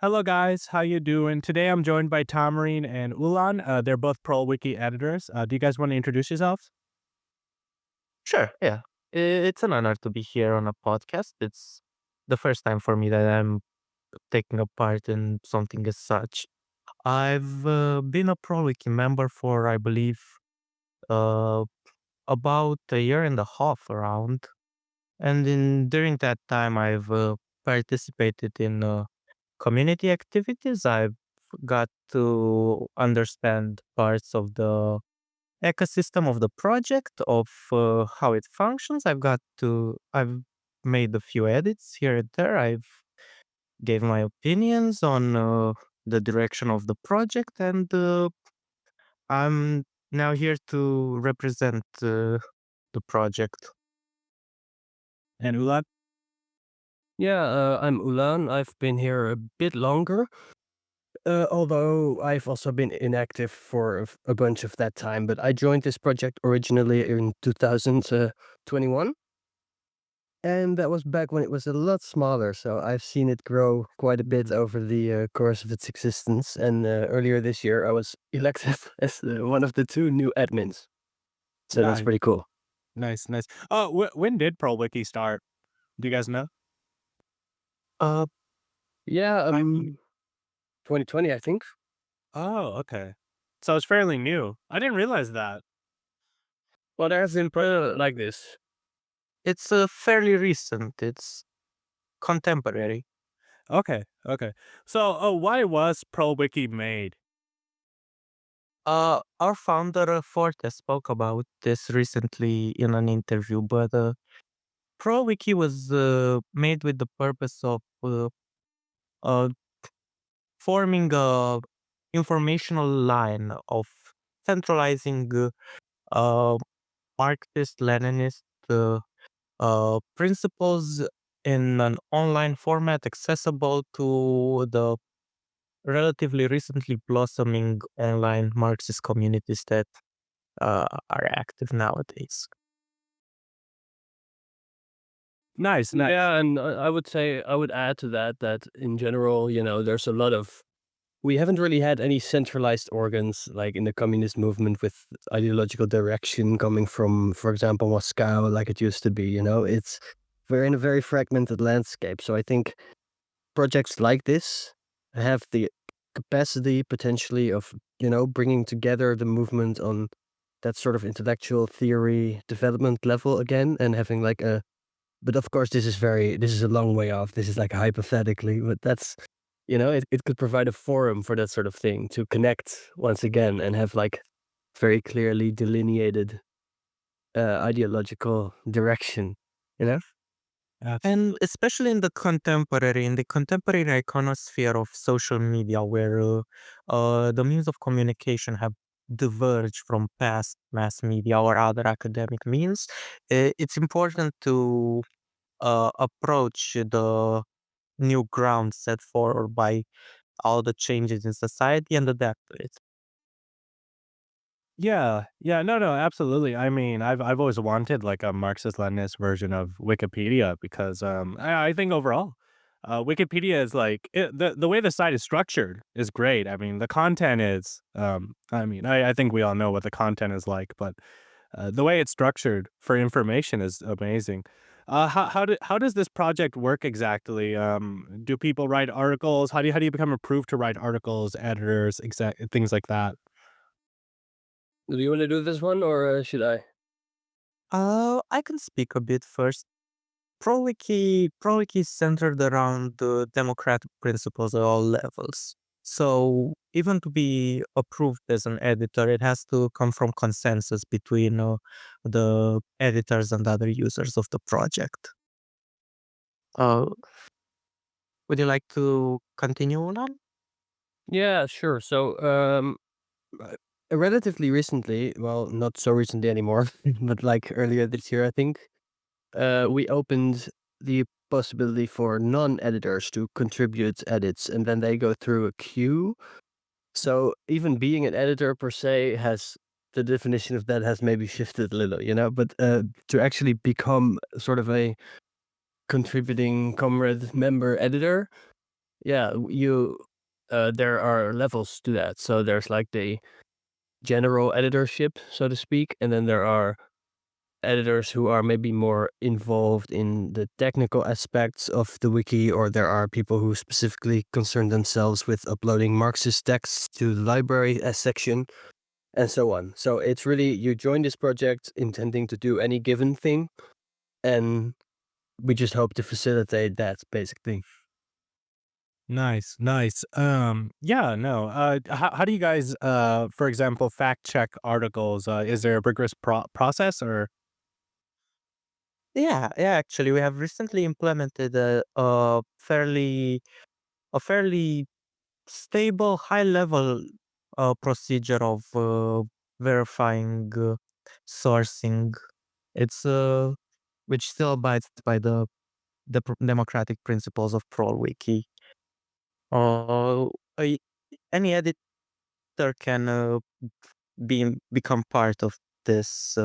Hello guys, how you doing? Today I'm joined by Tamaryn and Ulan. They're both ProleWiki editors. Do you guys want to introduce yourselves? Sure, yeah. It's an honor to be here on a podcast. It's the first time for me that I'm taking a part in something as such. I've been a ProWiki member for, I believe, uh, about a year and a half around. And during that time, I've participated in community activities. I've got to understand parts of the ecosystem of the project, of how it functions. I've made a few edits here and there. I've gave my opinions on the direction of the project, and I'm now here to represent the project. And Ulan? Yeah, I'm Ulan. I've been here a bit longer, although I've also been inactive for a bunch of that time. But I joined this project originally in 2021, and that was back when it was a lot smaller. So I've seen it grow quite a bit over the course of its existence. And earlier this year, I was elected as one of the two new admins. So that's Nice, pretty cool. nice. Oh, when did ProleWiki start? Do you guys know? Uh, Yeah, I mean, 2020, I think. Oh, okay. So it's fairly new. I didn't realize that. Well, there has been like this. it's fairly recent. It's contemporary. Okay. So, why was ProleWiki made? Our founder Forte spoke about this recently in an interview, but ProWiki was made with the purpose of uh, forming a informational line of centralizing uh, Marxist-Leninist principles in an online format accessible to the relatively recently blossoming online Marxist communities that are active nowadays. Nice. Yeah, and I would say I would add to that in general, there's a lot of we haven't really had any centralized organs like in the communist movement with ideological direction coming from, for example, Moscow, like it used to be. We're in a very fragmented landscape. So I think projects like this have the capacity potentially of, bringing together the movement on that sort of intellectual theory development level again and having like a but of course, this is a long way off. This is like hypothetically, but it could provide a forum for that sort of thing to connect once again and have like very clearly delineated ideological direction, you know? Abs- And especially in the contemporary iconosphere of social media, where the means of communication have diverged from past mass media or other academic means, it's important to approach the new ground set forward by all the changes in society and adapt to it. Yeah, no, absolutely. I mean, I've always wanted like a Marxist-Leninist version of Wikipedia because I think overall, Wikipedia is like the way the site is structured is great. I mean, the content is I mean, I think we all know what the content is like, but the way it's structured for information is amazing. How does this project work exactly? Do people write articles? How do you become approved to write articles, editors, exact things like that? Do you want to do this one or should I? I can speak a bit first. ProWiki is centered around the democratic principles at all levels. So even to be approved as an editor, it has to come from consensus between the editors and other users of the project. Uh, would you like to continue on? Yeah, sure. So, uh, relatively recently, well, not so recently anymore, but like earlier this year, I think, we opened the possibility for non-editors to contribute edits, and then they go through a queue. So even being an editor per se has the definition of that has maybe shifted a little, but to actually become sort of a contributing comrade member editor, Yeah, there are levels to that. So there's like the general editorship, so to speak, and then there are editors who are maybe more involved in the technical aspects of the wiki, or there are people who specifically concern themselves with uploading Marxist texts to the library section, and so on. So it's really, you join this project intending to do any given thing, and we just hope to facilitate that basically. Nice, nice. Yeah, no. How do you guys, for example, fact check articles? Is there a rigorous process or? Yeah, yeah. Actually, we have recently implemented a fairly stable, high level procedure of verifying sourcing. It's which still abides by the democratic principles of ProleWiki. Uh, I- any editor can become part of this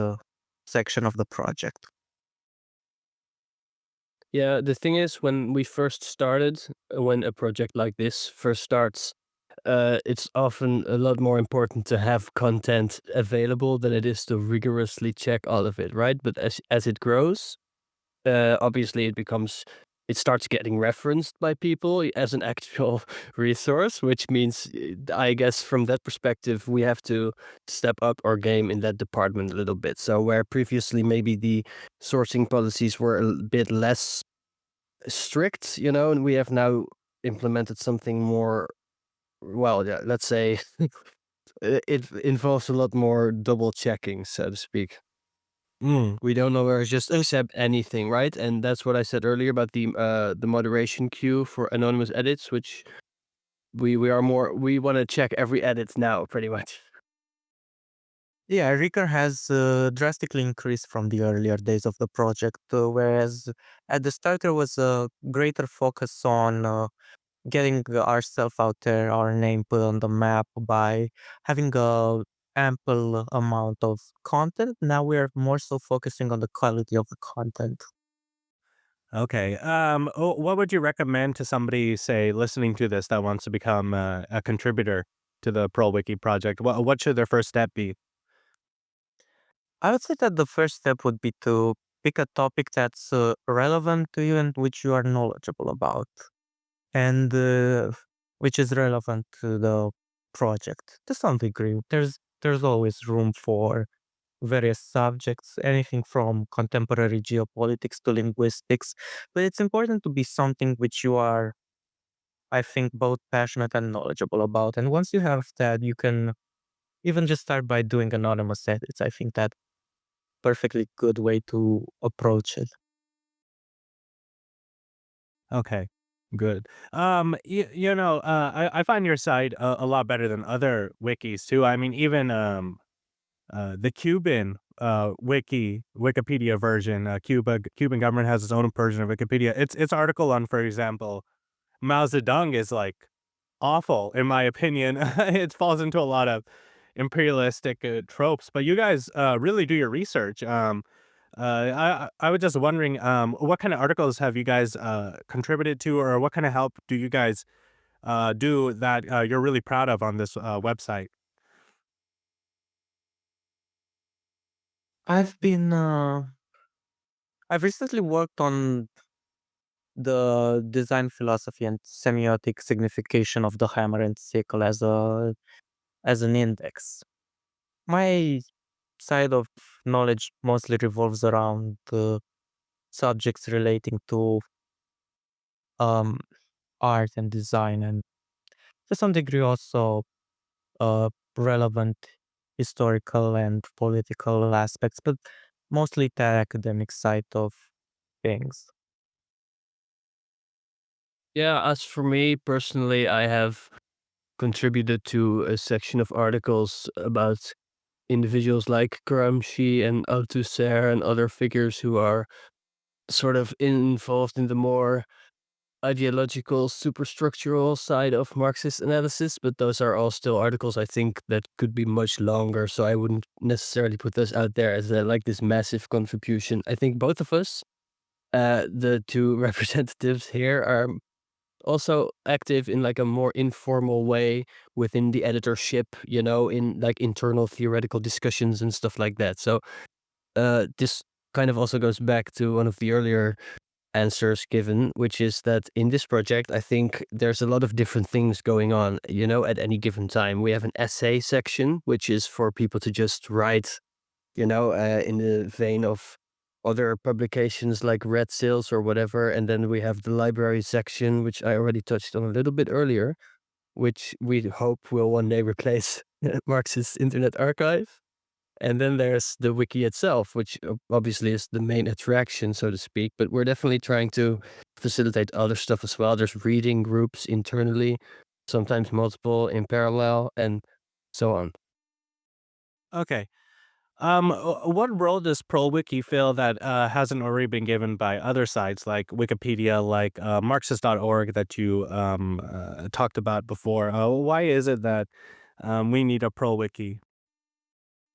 section of the project. Yeah, the thing is, when we first started, when a project like this first starts, it's often a lot more important to have content available than it is to rigorously check all of it, right? But as it grows, obviously it starts getting referenced by people as an actual resource, which means, I guess from that perspective, we have to step up our game in that department a little bit. So where previously maybe the sourcing policies were a bit less strict, and we have now implemented something more, well, yeah, let's say it involves a lot more double checking, so to speak. Mm, We don't know where just accept anything, right? And that's what I said earlier about the moderation queue for anonymous edits, which we want to check every edit now, pretty much. Yeah, rigor has drastically increased from the earlier days of the project, whereas at the start there was a greater focus on getting ourselves out there, our name put on the map by having a ample amount of content. Now we're more so focusing on the quality of the content. okay. What would you recommend to somebody, say, listening to this that wants to become a contributor to the ProleWiki project? What should their first step be? I would say that the first step would be to pick a topic that's relevant to you and which you are knowledgeable about, and which is relevant to the project to some degree. There's always room for various subjects, anything from contemporary geopolitics to linguistics, but it's important to be something which you are, I think, both passionate and knowledgeable about. And once you have that, you can even just start by doing anonymous edits. I think that perfectly good way to approach it. Okay, good. I find your site a lot better than other wikis too. I mean, even the Cuban Wikipedia version, Cuban government has its own version of Wikipedia. Its article on, for example, Mao Zedong is like awful in my opinion. It falls into a lot of imperialistic tropes, but you guys really do your research. I was just wondering, what kind of articles have you guys contributed to, or what kind of help do you guys do that you're really proud of on this website? I've been I've recently worked on the design philosophy and semiotic signification of the hammer and sickle as an index. My side of knowledge mostly revolves around subjects relating to um, art and design, and to some degree also relevant historical and political aspects, but mostly the academic side of things. Yeah, as for me personally, I have contributed to a section of articles about individuals like Gramsci and Althusser and other figures who are sort of involved in the more ideological, superstructural side of Marxist analysis, but those are all still articles I think that could be much longer. So I wouldn't necessarily put those out there as like this massive contribution. I think both of us, the two representatives here, are also active in like a more informal way within the editorship, in like internal theoretical discussions and stuff like that. So this kind of also goes back to one of the earlier answers given, which is that in this project, I think there's a lot of different things going on, at any given time. We have an essay section, which is for people to just write, in the vein of other publications like Red Sales or whatever. And then we have the library section, which I already touched on a little bit earlier, which we hope will one day replace Marx's Internet Archive. And then there's the wiki itself, which obviously is the main attraction, so to speak. But we're definitely trying to facilitate other stuff as well. There's reading groups internally, sometimes multiple in parallel, and so on. Okay. What role does ProleWiki feel that hasn't already been given by other sites like Wikipedia, like Marxist.org that you talked about before? Why is it that we need a ProleWiki?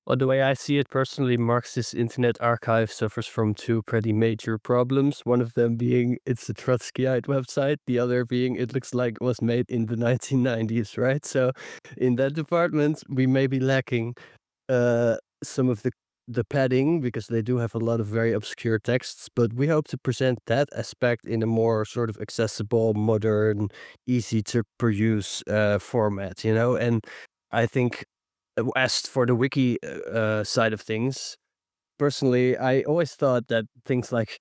Well, the way I see it personally, Marx's Internet Archive suffers from two pretty major problems. One of them being it's a Trotskyite website, the other being it looks like it was made in the 1990s, right? So, in that department, we may be lacking some of the padding because they do have a lot of very obscure texts, but we hope to present that aspect in a more sort of accessible, modern, easy to peruse format, and I think as for the wiki side of things, personally, I always thought that things like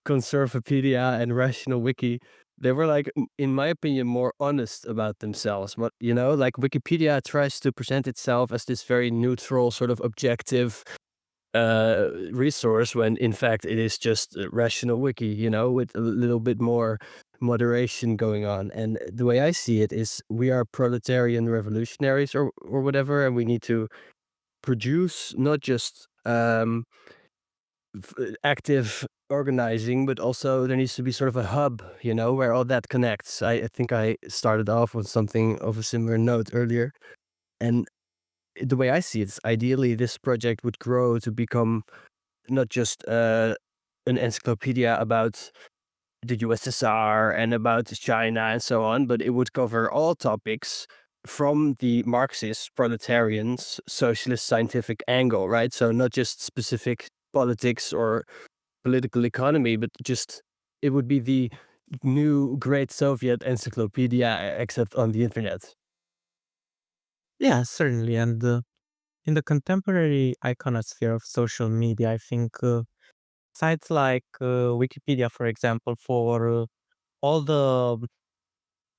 Conservapedia and Rational Wiki, they were like, in my opinion, more honest about themselves. But like Wikipedia tries to present itself as this very neutral, sort of objective resource, when in fact it is just a Rational Wiki, with a little bit more moderation going on. And the way I see it is, we are proletarian revolutionaries or whatever, and we need to produce not just active organizing, but also there needs to be sort of a hub, where all that connects. I think I started off with something of a similar note earlier. And the way I see it is, ideally, this project would grow to become not just an encyclopedia about the USSR and about China and so on, but it would cover all topics from the Marxist, proletarians, socialist, scientific angle, right? So not just specific politics or political economy, but just it would be the new great Soviet encyclopedia, except on the internet. Yeah, certainly. And in the contemporary iconosphere of social media, I think sites like Wikipedia, for example, for all the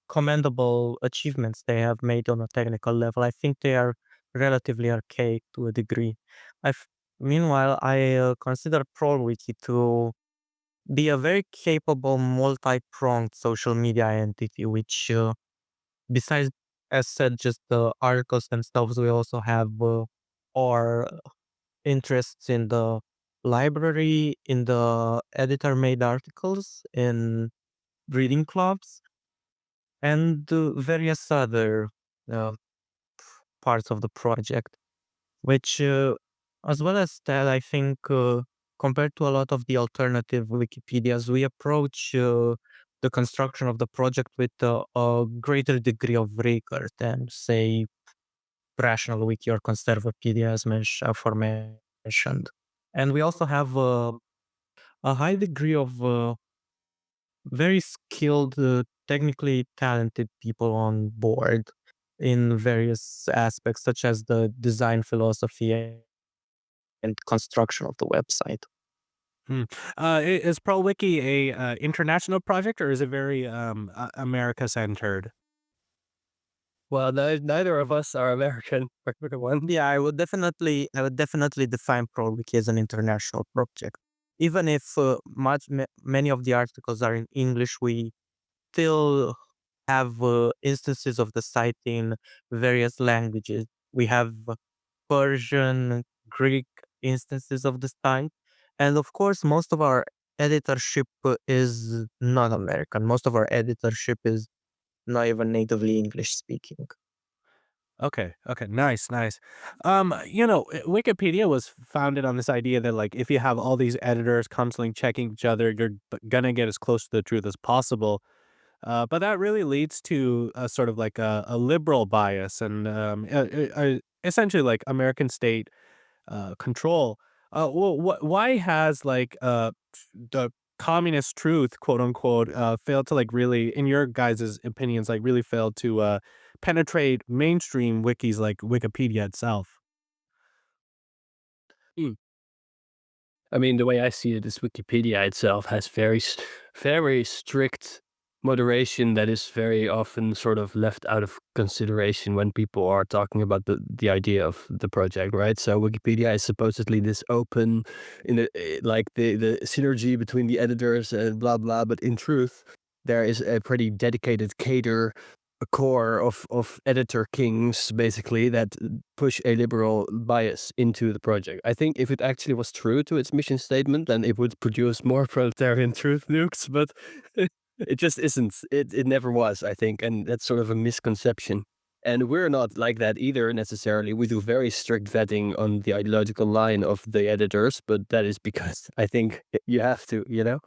commendable achievements they have made on a technical level, I think they are relatively archaic to a degree. I've Meanwhile, I consider ProleWiki to be a very capable, multi-pronged social media entity, which, besides, as said, just the articles themselves, we also have our interests in the library, in the editor-made articles, in reading clubs, and various other uh, parts of the project. Which, as well as that, I think, compared to a lot of the alternative Wikipedias, we approach the construction of the project with a greater degree of rigor than, say, Rational Wiki or Conservapedia, as aforementioned. And we also have a high degree of very skilled, technically talented people on board in various aspects, such as the design philosophy and construction of the website. Hmm. Is ProleWiki a international project, or is it very America centered? Well, neither of us are American, for one. Yeah, I would definitely define ProWiki as an international project. Even if many of the articles are in English, we still have instances of the site in various languages. We have Persian, Greek instances of the site. And of course, most of our editorship is not American. Most of our editorship is not even natively English speaking. Okay, okay, nice, nice. Wikipedia was founded on this idea that like if you have all these editors constantly checking each other, you're gonna get as close to the truth as possible. But that really leads to a sort of like a liberal bias and essentially like American state control. Why has like the communist truth, quote unquote, failed to like really, in your guys' opinions, like really failed to penetrate mainstream wikis like Wikipedia itself? Mm. I mean, the way I see it is Wikipedia itself has very strict moderation that is very often sort of left out of consideration when people are talking about the idea of the project, right? So Wikipedia is supposedly this open, like the synergy between the editors and blah blah, but in truth, there is a pretty dedicated cater a core of editor kings basically that push a liberal bias into the project. I think if it actually was true to its mission statement, then it would produce more proletarian truth nukes, but it just isn't. It never was, I think, and that's sort of a misconception. And we're not like that either necessarily. We do very strict vetting on the ideological line of the editors, but that is because I think you have to, you know?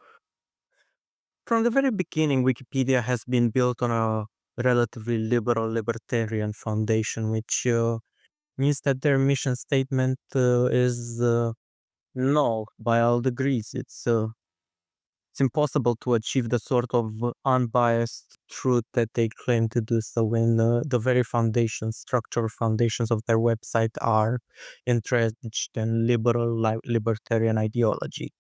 From the very beginning, Wikipedia has been built on a relatively liberal libertarian foundation, which means that their mission statement is null by all degrees. It's impossible to achieve the sort of unbiased truth that they claim to do so when the very structural foundations of their website are entrenched in libertarian ideology.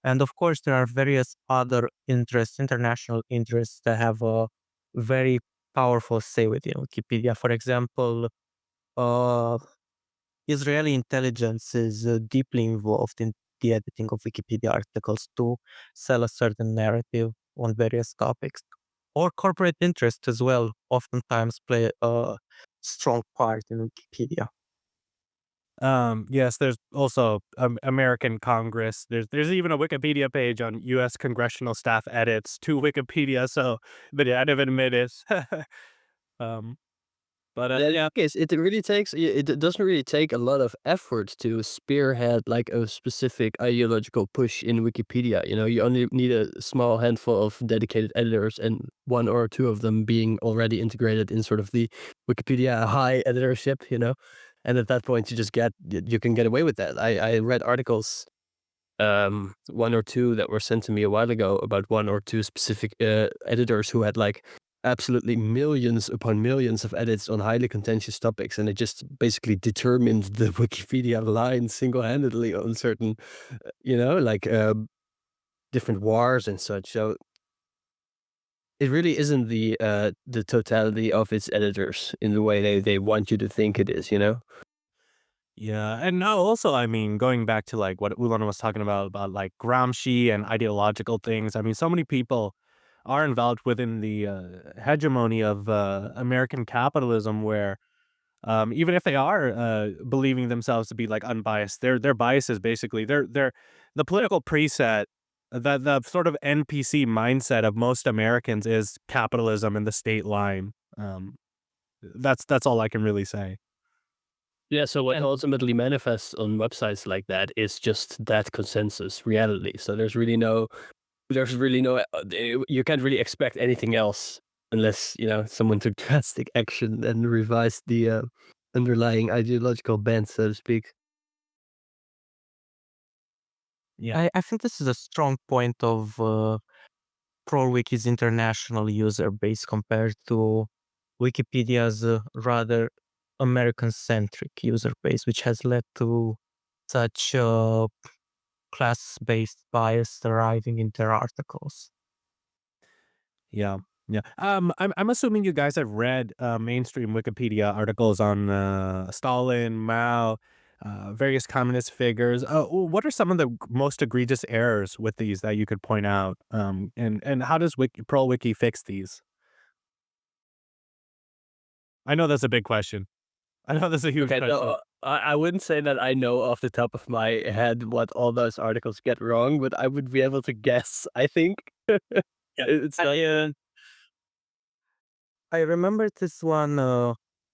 And of course, there are various other interests, international interests, that have a very powerful say within Wikipedia. For example, uh, Israeli intelligence is deeply involved in the editing of Wikipedia articles to sell a certain narrative on various topics. Or corporate interests as well oftentimes play a strong part in Wikipedia. Yes, there's also American Congress. There's even a Wikipedia page on U.S. congressional staff edits to Wikipedia. So, but yeah, I never admit it. um, but The yeah, thing is, it really takes it doesn't really take a lot of effort to spearhead like a specific ideological push in Wikipedia. You know, you only need a small handful of dedicated editors and one or two of them being already integrated in sort of the Wikipedia high editorship, you know. And at that point you just you can get away with that. I read articles one or two that were sent to me a while ago about one or two specific editors who had like absolutely millions upon millions of edits on highly contentious topics, and it just basically determined the Wikipedia line single-handedly on certain, like different wars and such. So it really isn't the totality of its editors in the way they want you to think it is, you know? yeah, and now also, I mean, going back to like what Ulan was talking about like Gramsci and ideological things. I mean, so many people are involved within the hegemony of American capitalism, where even if they are believing themselves to be like unbiased, their bias is basically their the political preset. The sort of NPC mindset of most Americans is capitalism and the state line. That's all I can really say. Yeah, so what And ultimately manifests on websites like that is just that consensus reality. So there's really no you can't really expect anything else unless, someone took drastic action and revised the underlying ideological bent, so to speak. Yeah. I think this is a strong point of ProleWiki's international user base compared to Wikipedia's rather American-centric user base, which has led to such class-based bias arriving in their articles. Yeah, yeah. I'm assuming you guys have read mainstream Wikipedia articles on Stalin, Mao, various communist figures. What are some of the most egregious errors with these that you could point out? And how does ProleWiki fix these? I know that's a big question. I know that's a huge Okay, no, question. I wouldn't say that I know off the top of my head what all those articles get wrong, but I would be able to guess, I think. Yeah. It's not. I remember this one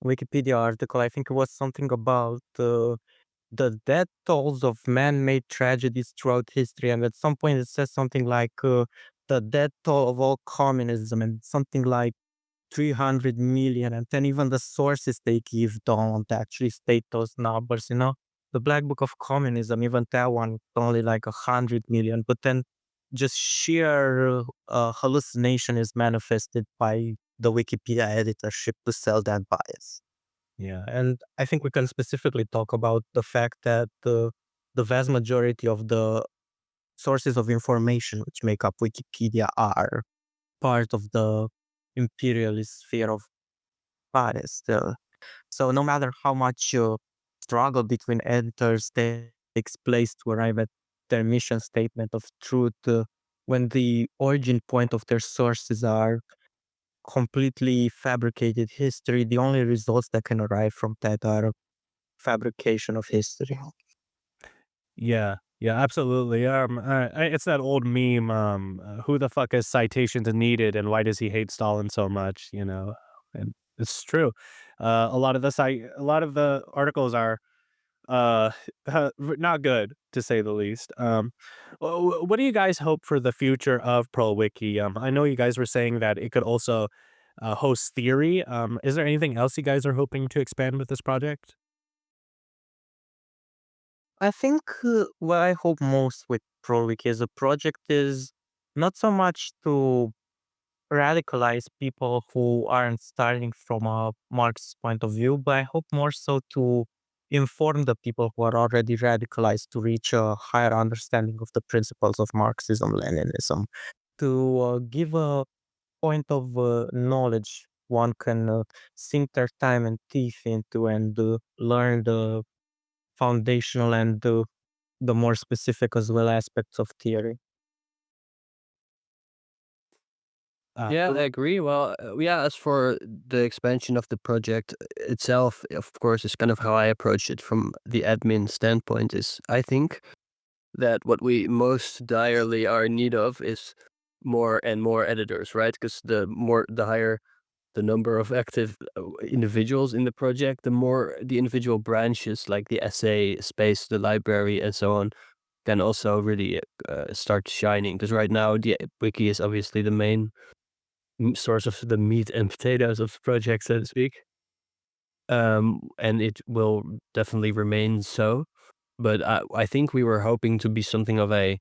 Wikipedia article. I think it was something about the death tolls of man-made tragedies throughout history, and at some point it says something like the death toll of all communism and something like 300 million. And then even the sources they give don't actually state those numbers, you know? The Black Book of Communism, even that one, only like 100 million. But then just sheer hallucination is manifested by the Wikipedia editorship to sell that bias. Yeah, and I think we can specifically talk about the fact that the vast majority of the sources of information which make up Wikipedia are part of the imperialist sphere of bias. So no matter how much struggle between editors takes place to arrive at their mission statement of truth, when the origin point of their sources are completely fabricated history, the only results that can arrive from that are fabrication of history. Yeah, yeah, absolutely. It's that old meme. Who the fuck is citations needed, and why does he hate Stalin so much? You know, and it's true. A lot of the articles are uh not good to say the least. What do you guys hope for the future of ProleWiki? I know you guys were saying that it could also host theory. Is there anything else you guys are hoping to expand with this project? I think what I hope most with ProWiki as a project is not so much to radicalize people who aren't starting from a Marxist point of view, but I hope more so to inform the people who are already radicalized to reach a higher understanding of the principles of Marxism, Leninism, to give a point of knowledge one can sink their time and teeth into and learn the foundational and the more specific as well aspects of theory. Yeah, I agree. Well, yeah, as for the expansion of the project itself, of course, is kind of how I approach it from the admin standpoint is I think that what we most direly are in need of is more and more editors, right? Because the higher the number of active individuals in the project, the more the individual branches like the essay space, the library, and so on can also really start shining. Because right now the wiki is obviously the main source of the meat and potatoes of the project, so to speak. And it will definitely remain so. But I think we were hoping to be something of a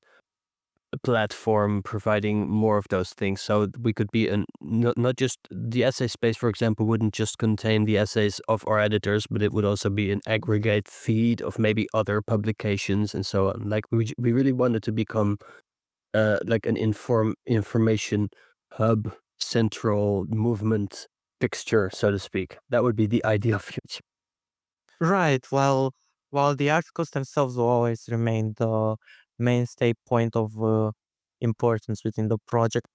platform providing more of those things. So we could be not just the essay space, for example, wouldn't just contain the essays of our editors, but it would also be an aggregate feed of maybe other publications and so on. Like we really wanted to become like an information hub, central movement fixture, so to speak. That would be the ideal future. Right. While the articles themselves will always remain the mainstay point of importance within the project,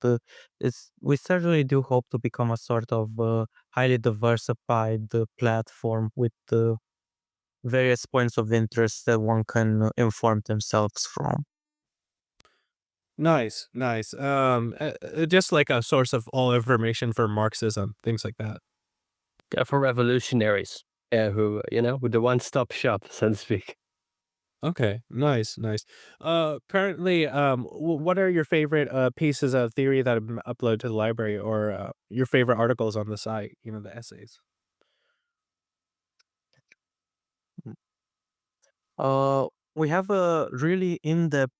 is we certainly do hope to become a sort of highly diversified platform with various points of interest that one can inform themselves from. Nice, nice. Just like a source of all information for Marxism, things like that. Yeah, for revolutionaries, who with the one-stop shop, so to speak. Okay, nice, nice. Currently, what are your favorite pieces of theory that have been uploaded to the library, or your favorite articles on the site? You know, the essays. Mm. We have a really in-depth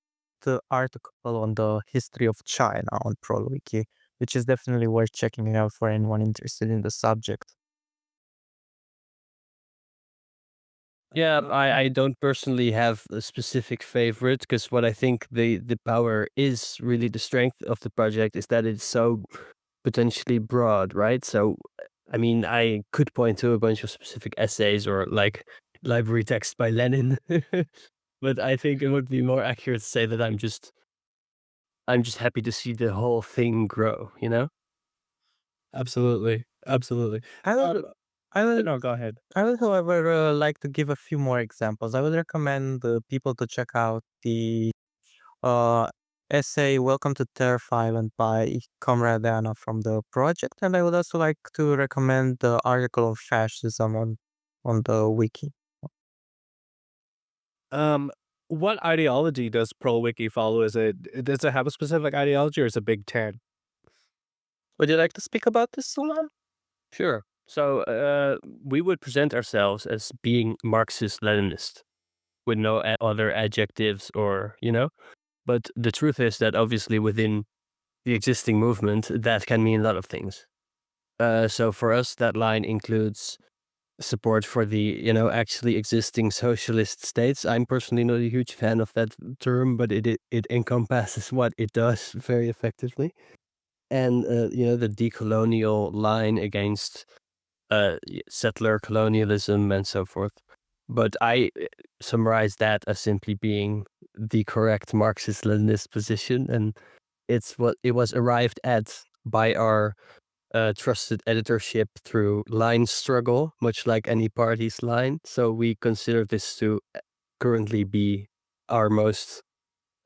article on the history of China on ProleWiki, which is definitely worth checking out for anyone interested in the subject. Yeah, I don't personally have a specific favorite because what I think the power is really the strength of the project is that it's so potentially broad, right? So, I mean, I could point to a bunch of specific essays or like library text by Lenin, but I think it would be more accurate to say that I'm just happy to see the whole thing grow, you know? Absolutely, absolutely. I would, I would, No, go ahead. I would, however, like to give a few more examples. I would recommend people to check out the uh, essay "Welcome to Turf Island" by Comrade Anna from the project, and I would also like to recommend the article on fascism on the wiki. Um, What ideology does ProleWiki follow? Does it have a specific ideology or is it Big Ten? Would you like to speak about this, Sulan? Sure. So we would present ourselves as being Marxist Leninist with no other adjectives or, But the truth is that obviously within the existing movement, that can mean a lot of things. So for us, that line includes support for the, actually existing socialist states. I'm personally not a huge fan of that term, but it encompasses what it does very effectively. And, the decolonial line against settler colonialism and so forth. But I summarize that as simply being the correct Marxist-Leninist position, and it's what it was arrived at by our trusted editorship through line struggle, much like any party's line. So we consider this to currently be our most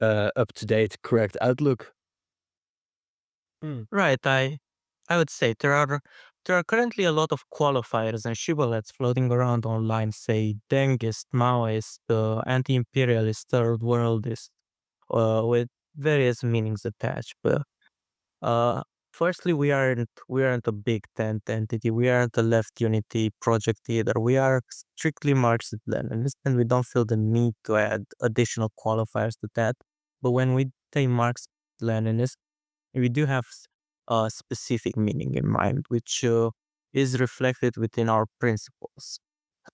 up-to-date correct outlook. Mm. Right. I would say there are currently a lot of qualifiers and shibboleths floating around online, say Dengist, Maoist, anti-imperialist, third worldist, with various meanings attached. But uh, firstly, we aren't a big tent entity. We aren't a left unity project either. We are strictly Marxist-Leninist, and we don't feel the need to add additional qualifiers to that. But when we say Marxist-Leninist, we do have a specific meaning in mind, which is reflected within our principles.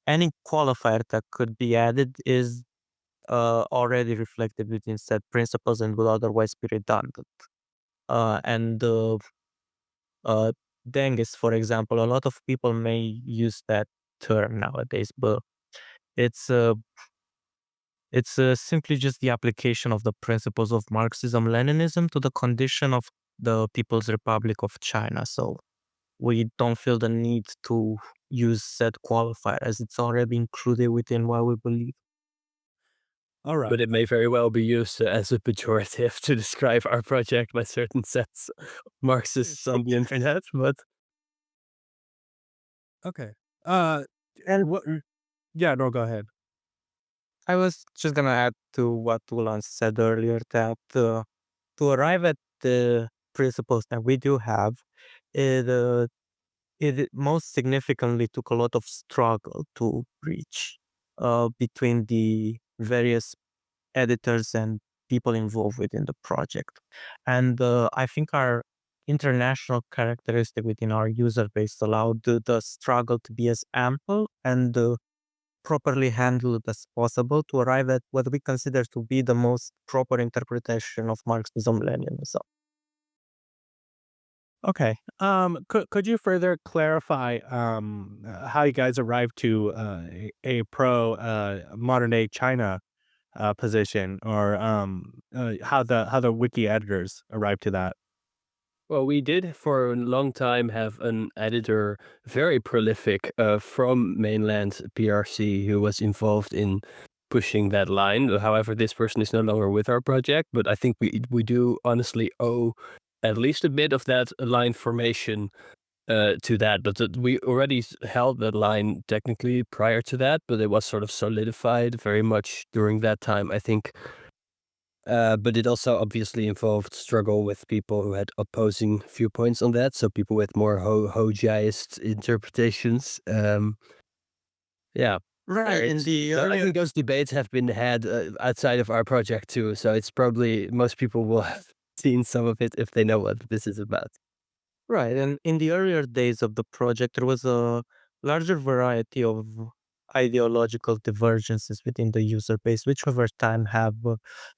Any qualifier that could be added is already reflected within said principles and would otherwise be redundant. And uh, Dengis, for example, a lot of people may use that term nowadays, but it's uh, it's simply just the application of the principles of Marxism-Leninism to the condition of the People's Republic of China. So we don't feel the need to use said qualifier as it's already included within what we believe. All right. But it may very well be used as a pejorative to describe our project by certain sets of Marxists on the internet. But Okay. Uh, and what? Yeah, no, go ahead. I was just gonna add to what Ulan said earlier that to arrive at the principles that we do have, it it most significantly took a lot of struggle to reach between the various editors and people involved within the project. And I think our international characteristic within our user base allowed the struggle to be as ample and properly handled as possible to arrive at what we consider to be the most proper interpretation of Marxism-Leninism. Okay. Could you further clarify how you guys arrived to a pro modern day China position, or how the wiki editors arrived to that? well, we did for a long time have an editor, very prolific, from mainland PRC, who was involved in pushing that line. However, this person is no longer with our project, but I think we do honestly owe at least a bit of that line formation to that. But we already held that line technically prior to that, but it was sort of solidified very much during that time, I think. But it also obviously involved struggle with people who had opposing viewpoints on that. So people with more Hojaist interpretations. Yeah. Right. In the I earlier think those debates have been had outside of our project too. So it's probably most people will have seen some of it if they know what this is about. Right, and in the earlier days of the project, there was a larger variety of ideological divergences within the user base, which over time have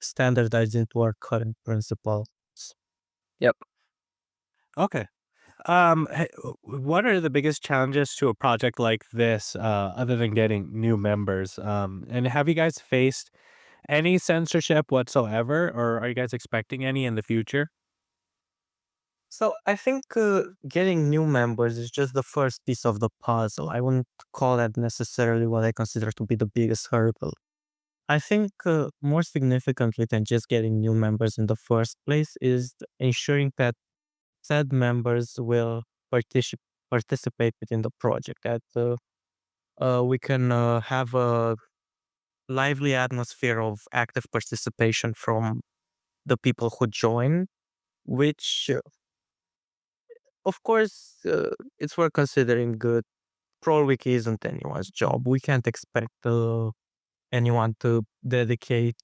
standardized into our current principles. Yep. Okay. What are the biggest challenges to a project like this, other than getting new members? And have you guys faced any censorship whatsoever, or are you guys expecting any in the future? So I think getting new members is just the first piece of the puzzle. I wouldn't call that necessarily what I consider to be the biggest hurdle. I think more significantly than just getting new members in the first place is ensuring that said members will participate within the project. That we can have a lively atmosphere of active participation from the people who join, which, of course, it's worth considering. ProleWiki isn't anyone's job. We can't expect anyone to dedicate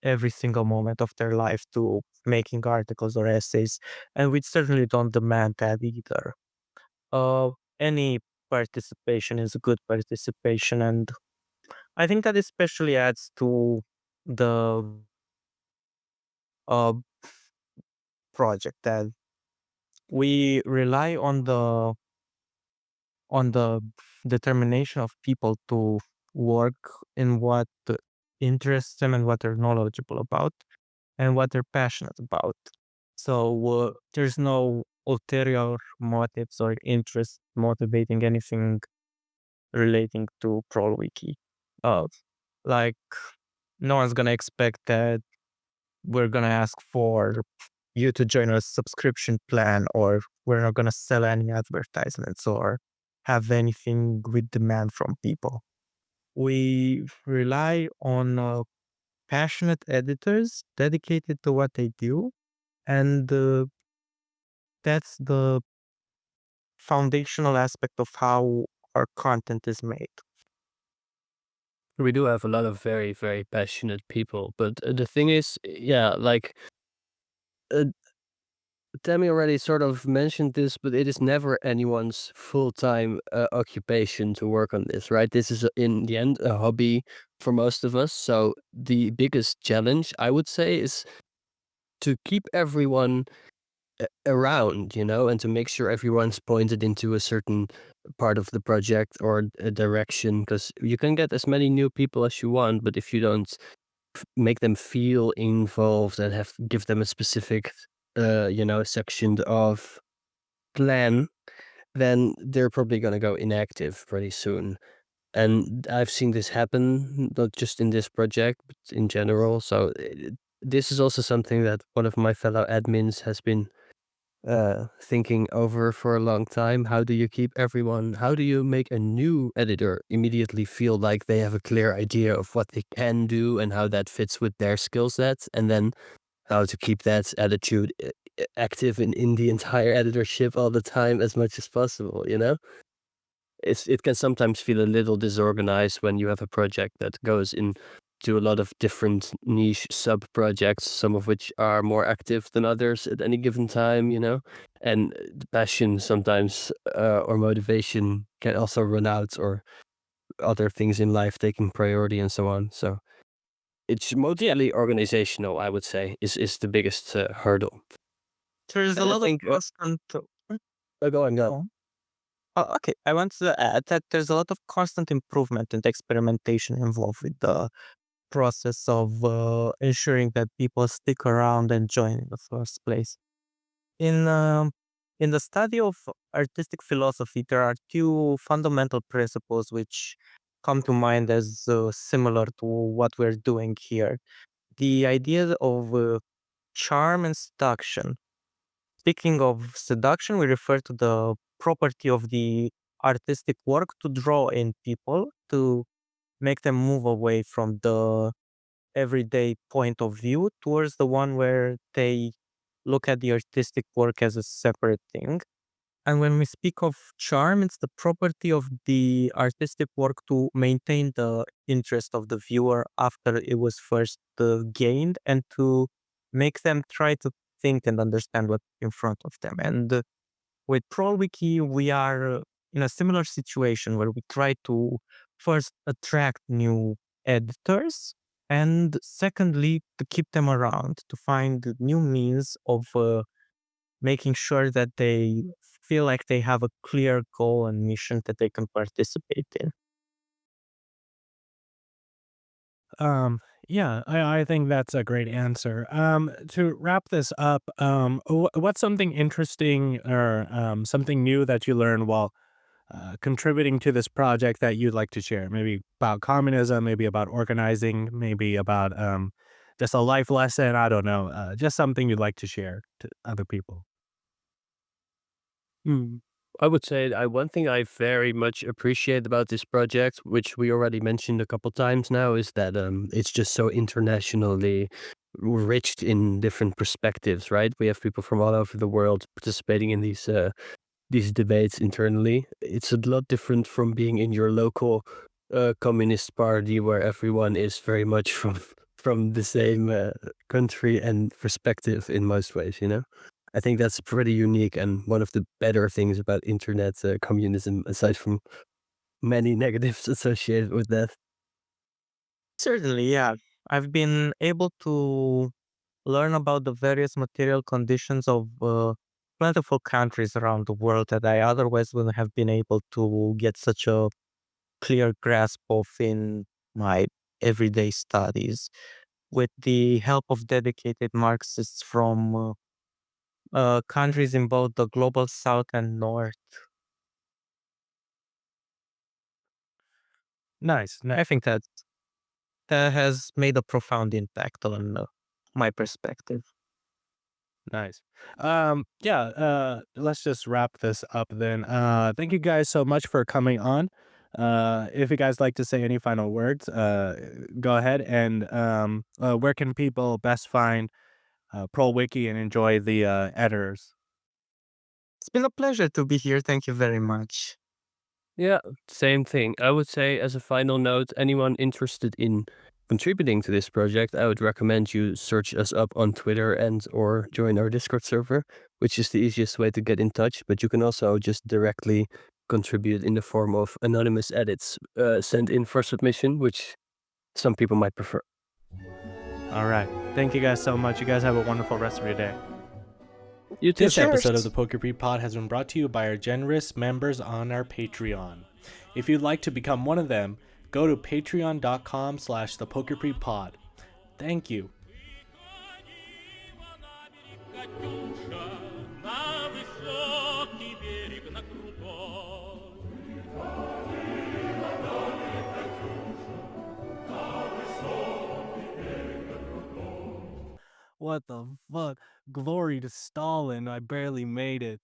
every single moment of their life to making articles or essays, and we certainly don't demand that either. Uh, any participation is a good participation, and I think that especially adds to the uh, project that we rely on the determination of people to work in what interests them and what they're knowledgeable about and what they're passionate about. So there's no ulterior motives or interest motivating anything relating to ProleWiki. Uh, like no one's gonna expect that we're gonna ask for you to join a subscription plan, or we're not gonna sell any advertisements or have anything with demand from people. We rely on passionate editors dedicated to what they do, and that's the foundational aspect of how our content is made. We do have a lot of very, very passionate people, but the thing is, yeah, like uh, Tammy already sort of mentioned this, but it is never anyone's full-time occupation to work on this, right? This is in the end a hobby for most of us. So the biggest challenge, I would say, is to keep everyone around, and to make sure everyone's pointed into a certain part of the project or a direction, because you can get as many new people as you want, but if you don't make them feel involved and give them a specific section of plan, then they're probably going to go inactive pretty soon. And I've seen this happen not just in this project but in general. So this is also something that one of my fellow admins has been thinking over for a long time. How do you make a new editor immediately feel like they have a clear idea of what they can do and how that fits with their skill sets? And then how to keep that attitude active in the entire editorship all the time as much as possible, it can sometimes feel a little disorganized when you have a project that goes into a lot of different niche sub projects, some of which are more active than others at any given time, and the passion sometimes or motivation can also run out, or other things in life taking priority and so on. So it's Yeah, mostly organizational, I would say, is the biggest hurdle. there's a And I lot of think, constant. go on, go. Oh, okay. I want to add that there's a lot of constant improvement and experimentation involved with the process of ensuring that people stick around and join in the first place. In um, in the study of artistic philosophy, there are two fundamental principles which come to mind as similar to what we're doing here. The idea of charm and seduction. Speaking of seduction, we refer to the property of the artistic work to draw in people, to make them move away from the everyday point of view towards the one where they look at the artistic work as a separate thing. And when we speak of charm, it's the property of the artistic work to maintain the interest of the viewer after it was first gained, and to make them try to think and understand what's in front of them. And with ProleWiki, we are in a similar situation where we try to first attract new editors, and secondly, to keep them around, to find new means of making sure that they feel like they have a clear goal and mission that they can participate in. Um, yeah, I think that's a great answer. To wrap this up, what's something interesting or something new that you learned while contributing to this project that you'd like to share? Maybe about communism, maybe about organizing, maybe about just a life lesson. I don't know. Just something you'd like to share to other people. Hmm. I would say one thing I very much appreciate about this project, which we already mentioned a couple times now, is that it's just so internationally rich in different perspectives. Right, we have people from all over the world participating in these debates internally. It's a lot different from being in your local communist party where everyone is very much from from the same country and perspective in most ways, you know? I think that's pretty unique and one of the better things about internet communism, aside from many negatives associated with that. Certainly, yeah. I've been able to learn about the various material conditions of plentiful countries around the world that I otherwise wouldn't have been able to get such a clear grasp of in my everyday studies. With the help of dedicated Marxists from countries in both the global south and north. Nice, I think that has made a profound impact on my perspective. nice. Yeah, let's just wrap this up then. Thank you guys so much for coming on. If you guys like to say any final words, go ahead. And where can people best find ProleWiki and enjoy the editors? It's been a pleasure to be here. Thank you very much. Yeah, same thing. I would say, as a final note, anyone interested in contributing to this project, I would recommend you search us up on Twitter and or join our Discord server, which is the easiest way to get in touch. But you can also just directly contribute in the form of anonymous edits sent in for submission, which some people might prefer. All right. Thank you guys so much. You guys have a wonderful rest of your day. You too. This episode of Cheers. the Pokepreet Pod has been brought to you by our generous members on our Patreon. If you'd like to become one of them, go to patreon.com/thepokepreetpod. Thank you. What the fuck? Glory to Stalin. I barely made it.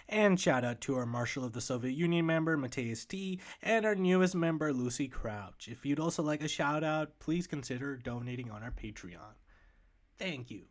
And shout out to our Marshal of the Soviet Union member, Matthias T., and our newest member, Lucy Crouch. If you'd also like a shout out, please consider donating on our Patreon. Thank you.